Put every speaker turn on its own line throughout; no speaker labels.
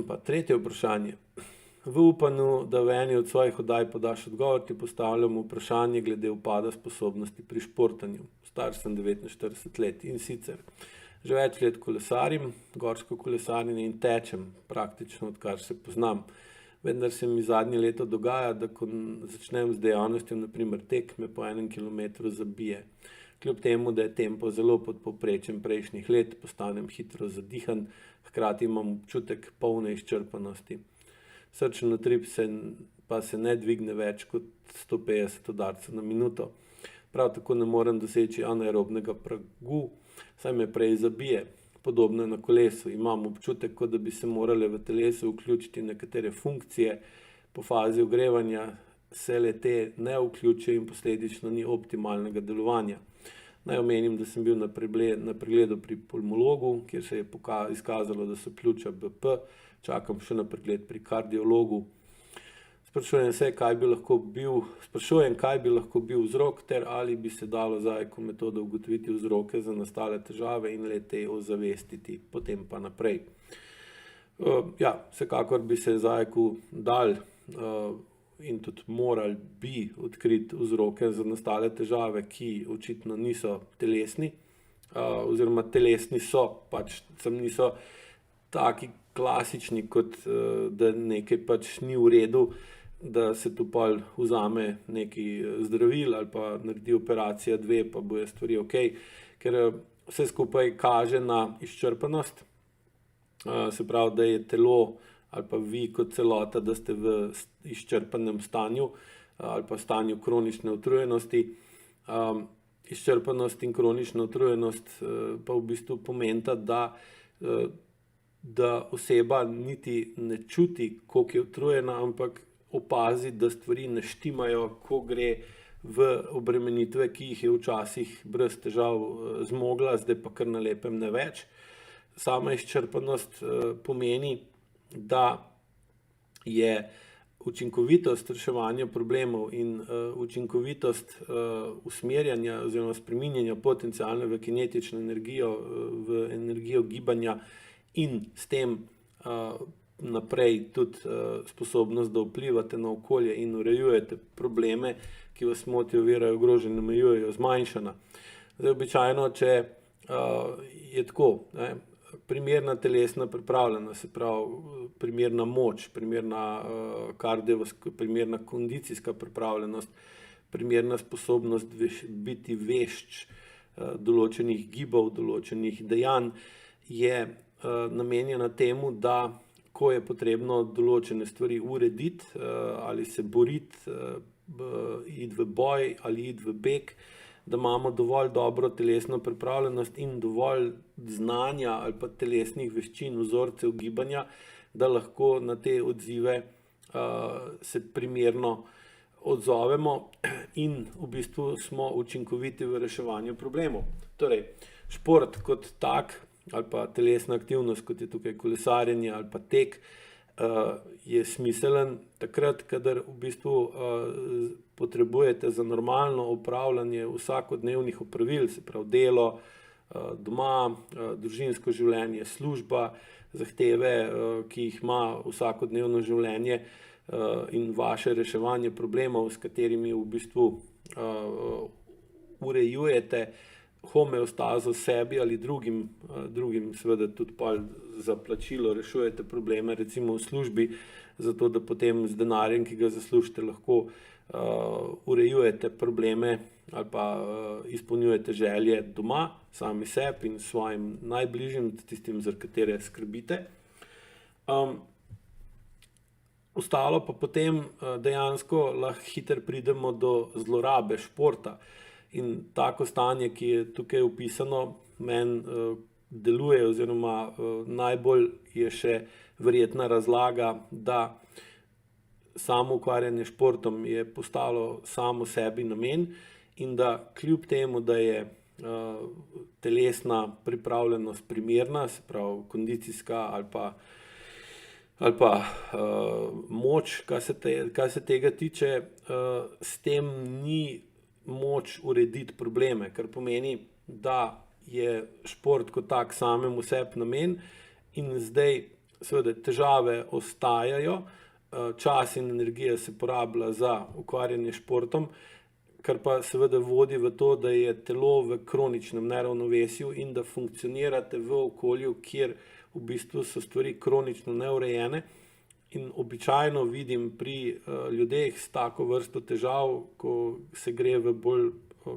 Pa tretje vprašanje. V upanju, da v eni od svojih oddaj podaš odgovor, ti postavljamo vprašanje glede upada sposobnosti pri športanju. Star sem 49 let in sicer že več let kolesarim, gorsko kolesarjenje in tečem, praktično odkar se poznam. Vendar se mi zadnje leto dogaja, da ko začnem z dejavnostjo, naprimer tek, me po 1 kilometru zabije. Kljub temu, da je tempo zelo pod povprečjem prejšnjih let, postanem hitro zadihan, hkrati imam občutek polne izčrpanosti. Srčen utrip pa se ne dvigne več kot 150 udarcev na minuto. Prav tako ne morem doseči anaerobnega pragu, saj me prej zabije. Podobno je na kolesu. Imam občutek, kot da bi se morale v telesu vključiti nekatere funkcije, po fazi ogrevanja se le te ne vključijo in posledično ni optimalnega delovanja. Naj omenim, da sem bil na pregledu pri pulmologu, kjer se je izkazalo, da so pljuča BP, čakam še na pregled pri kardiologu. Sprašujem, kaj bi lahko bil vzrok ter ali bi se dalo z AIKO metodo ugotoviti vzroke za nastale težave in le te ozavestiti, potem pa naprej. Vsekakor bi se z AIKO dal in tudi morali bi odkriti vzroke za nastale težave, ki očitno niso telesni, oziroma telesni so, pač sem niso taki klasični, kot da nekaj pač ni v redu, da se tu pol vzame neki zdravil ali pa naredi operacija 2, pa bojo stvari ok, ker vse skupaj kaže na izčrpanost, se pravi, da je telo ali pa vi kot celota, da ste v izčrpanem stanju ali pa stanju kronične utrujenosti. Izčrpanost in kronična utrujenost pa v bistvu pomenita, da oseba niti ne čuti, koliko je utrujena, ampak opazi, da stvari ne štimajo, ko gre v obremenitve, ki jih je včasih brez težav zmogla, zdaj pa kar na lepem ne več. Sama izčrpanost pomeni, da je učinkovitost reševanja problemov in učinkovitost usmerjanja oziroma spreminjanja potencialne v kinetično energijo, v energijo gibanja in s tem naprej tudi sposobnost, da vplivate na okolje in urejujete probleme, ki vas motijo, ovirajo, ogrožajo, omejujejo, zmanjšana. Zdaj, običajno, če je tako, primerna telesna pripravljenost, se pravi primerna moč, primerna kondicijska pripravljenost, primerna sposobnost biti vešč določenih gibov, določenih dejanj, je namenjena temu, da ko je potrebno določene stvari urediti ali se boriti, iti v boj ali iti v beg, da imamo dovolj dobro telesno pripravljenost in dovolj znanja ali pa telesnih veščin, vzorcev gibanja, da lahko na te odzive se primerno odzovemo in v bistvu smo učinkoviti v reševanju problemov. Torej, šport kot tak ali pa telesna aktivnost, kot je tukaj kolesarjenje ali pa tek, je smiselen takrat, kadar v bistvu potrebujete za normalno upravljanje vsakodnevnih opravil, se pravi delo, doma, družinsko življenje, služba, zahteve, ki jih ima vsakodnevno življenje in vaše reševanje problemov, s katerimi v bistvu urejujete homeostazo sebi ali drugim seveda tudi pa za plačilo rešujete probleme, recimo v službi, zato da potem z denarjem, ki ga zaslužite, lahko urejujete probleme ali pa izpolnjujete želje doma, sami sebi in svojim najbližjim, tistim, za katere skrbite. Ostalo pa potem dejansko lahko hitro pridemo do zlorabe športa. In tako stanje, ki je tukaj opisano, meni deluje oziroma najbolj je še verjetna razlaga, da samo ukvarjanje športom je postalo samo sebi namen in da kljub temu, da je telesna pripravljenost primerna, se pravi kondicijska ali pa moč, kar se tega tiče, s tem ni moč urediti probleme, kar pomeni, da je šport kot tak samemu sebi namen in zdaj seveda težave ostajajo, čas in energija se porablja za ukvarjanje s športom, kar pa seveda vodi v to, da je telo v kroničnem neravnovesju in da funkcionirate v okolju, kjer v bistvu so stvari kronično neurejene. In običajno vidim pri ljudeh s tako vrsto težav, ko se gre v bolj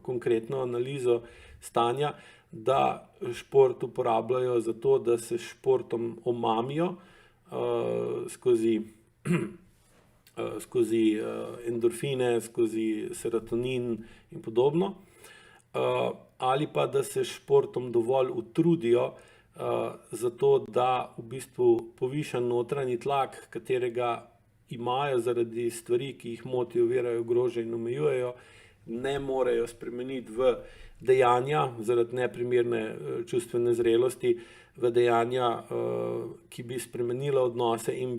konkretno analizo stanja, da šport uporabljajo za to, da se športom omamijo skozi endorfine, skozi serotonin in podobno, ali pa da se športom dovolj utrudijo, zato da v bistvu povišan notranji tlak, katerega imajo zaradi stvari, ki jih motijo, ovirajo, ogrožajo in omejujejo, ne morejo spremeniti v dejanja zaradi neprimerne čustvene zrelosti, v dejanja, ki bi spremenila odnose in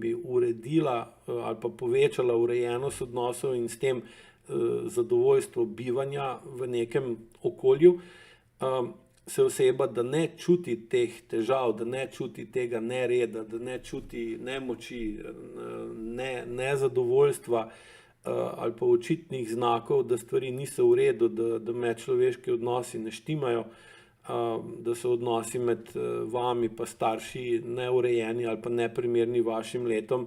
bi uredila ali pa povečala urejenost odnosov in s tem zadovoljstvo bivanja v nekem okolju, se oseba, da ne čuti teh težav, da ne čuti tega nereda, da ne čuti nemoči, nezadovoljstva ali pa očitnih znakov, da stvari niso v redu, da medčloveški odnosi ne štimajo, da so odnosi med vami pa starši neurejeni ali pa neprimerni vašim letom,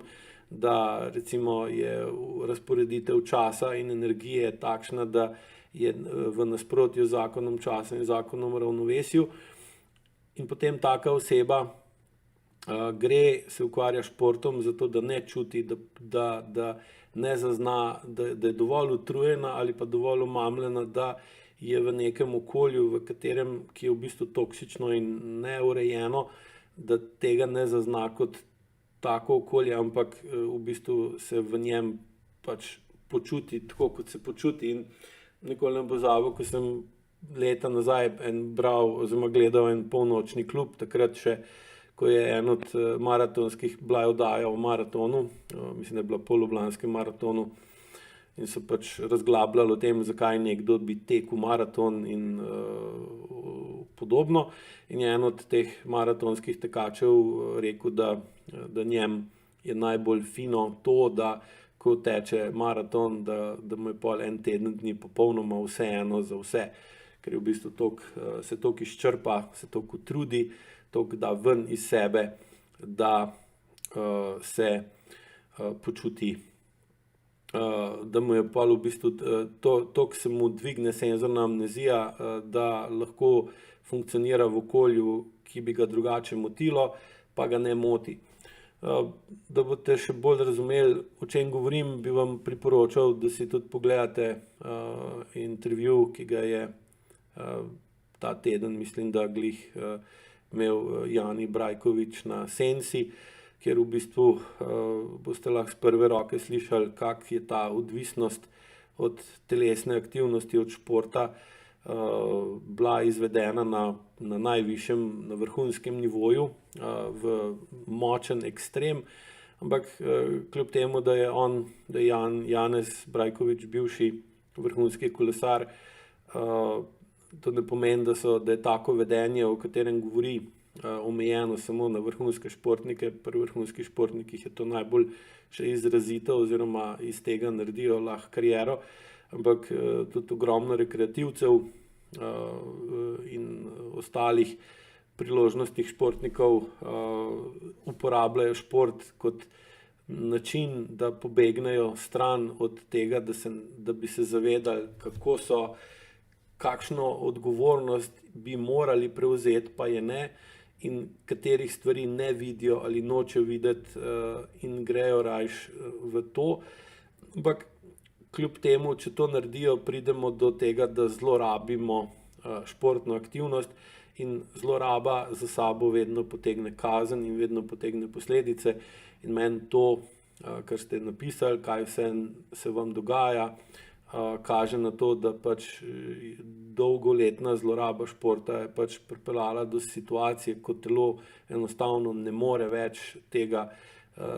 da recimo je razporeditev časa in energije takšna, da je v nasprotju z zakonom časa in zakonom ravnovesju, in potem taka oseba gre, se ukvarja športom zato, da ne čuti, da ne zazna, da je dovolj utrujena ali pa dovolj omamljena, da je v nekem okolju, ki je v bistvu toksično in neurejeno, da tega ne zazna kot tako okolje, ampak v bistvu se v njem pač počuti tako, kot se počuti. In nikoli ne pozabil, ko sem leta nazaj gledal en polnočni klub, takrat še, ko je en od maratonskih bila oddaja o maratonu, mislim, da je bila po ljubljanskem maratonu, in so pač razglabljali o tem, zakaj nekdo bi tekel maraton in podobno. In je en od teh maratonskih tekačev rekel, da njem je najbolj fino to, da ko teče maraton, da mu je pol en teden dni popolnoma vseeno za vse, ker je v bistvu se toliko izčrpa, se toliko utrudi, toliko da ven iz sebe, da se počuti, da mu je pol v bistvu toliko se mu dvigne senzorna amnezija, da lahko funkcionira v okolju, ki bi ga drugače motilo, pa ga ne moti. Da boste še bolj razumeli, o čem govorim, bi vam priporočal, da si tudi pogledate intervju, ki ga je ta teden, mislim, da glih imel Jani Brajkovič na Sensi, kjer v bistvu boste lahko z prve roke slišali, kak je ta odvisnost od telesne aktivnosti, od športa bila izvedena na najvišjem, na vrhunskem nivoju, v močen ekstrem, ampak kljub temu, da je Janez Brajkovič bivši vrhunski kolesar, to ne pomeni, da je tako vedenje, o katerem govori, omejeno samo na vrhunske športnike. Pri vrhunskih športnikih je to najbolj še izrazito oziroma iz tega naredijo lahko kariero, ampak tudi ogromno rekreativcev in ostalih priložnostih športnikov uporabljajo šport kot način, da pobegnejo stran od tega, da bi se zavedali, kakšno odgovornost bi morali prevzeti, pa je ne, in katerih stvari ne vidijo ali nočejo videti in grejo rajš v to. Ampak kljub temu, če to naredijo, pridemo do tega, da zlorabimo športno aktivnost, in zloraba za sabo vedno potegne kazen in vedno potegne posledice. In meni to, kar ste napisali, kaj vse se vam dogaja, kaže na to, da pač dolgoletna zloraba športa je pač pripeljala do situacije, ko telo enostavno ne more več tega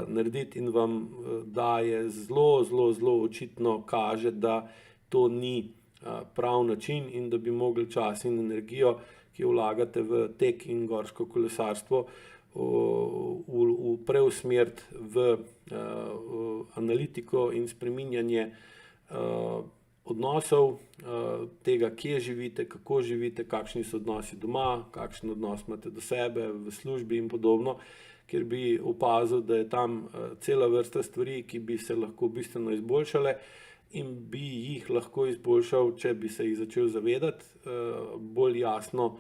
narediti in vam daje zelo očitno kaže, da to ni prav način in da bi mogli čas in energijo, ki jo vlagate v tek in gorsko kolesarstvo, preusmeriti v analitiko in spreminjanje odnosov, tega, kje živite, kako živite, kakšni so odnosi doma, kakšen odnos imate do sebe, v službi in podobno, ker bi opazil, da je tam cela vrsta stvari, ki bi se lahko bistveno izboljšale in bi jih lahko izboljšal, če bi se jih začel zavedati, bolj jasno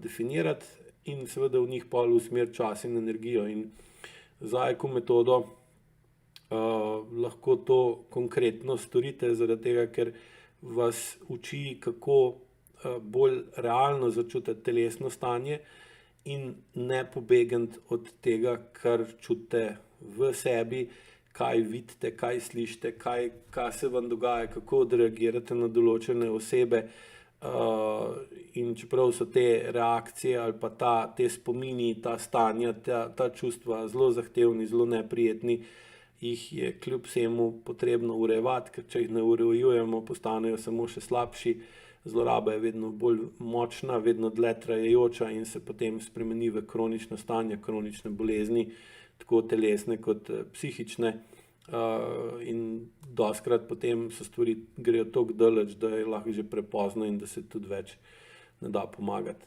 definirati in seveda v njih pol usmeriti čas in energijo. In za eko metodo lahko to konkretno storite, zaradi tega, ker vas uči, kako bolj realno začutiti telesno stanje in ne pobegniti od tega, kar čutite v sebi, kaj vidite, kaj slišite, kaj se vam dogaja, kako odreagirate na določene osebe. In čeprav so te reakcije ali pa te spomini, ta stanja, ta čustva zelo zahtevni, zelo neprijetni, jih je kljub vsemu potrebno urejevati, ker če jih ne urejujemo, postanejo samo še slabši. Zloraba je vedno bolj močna, vedno dlje trajajoča in se potem spremeni v kronična stanja, kronične bolezni, tako telesne kot psihične. In dostikrat potem so stvari grejo toliko daleč, da je lahko že prepozno in da se tudi več ne da pomagati.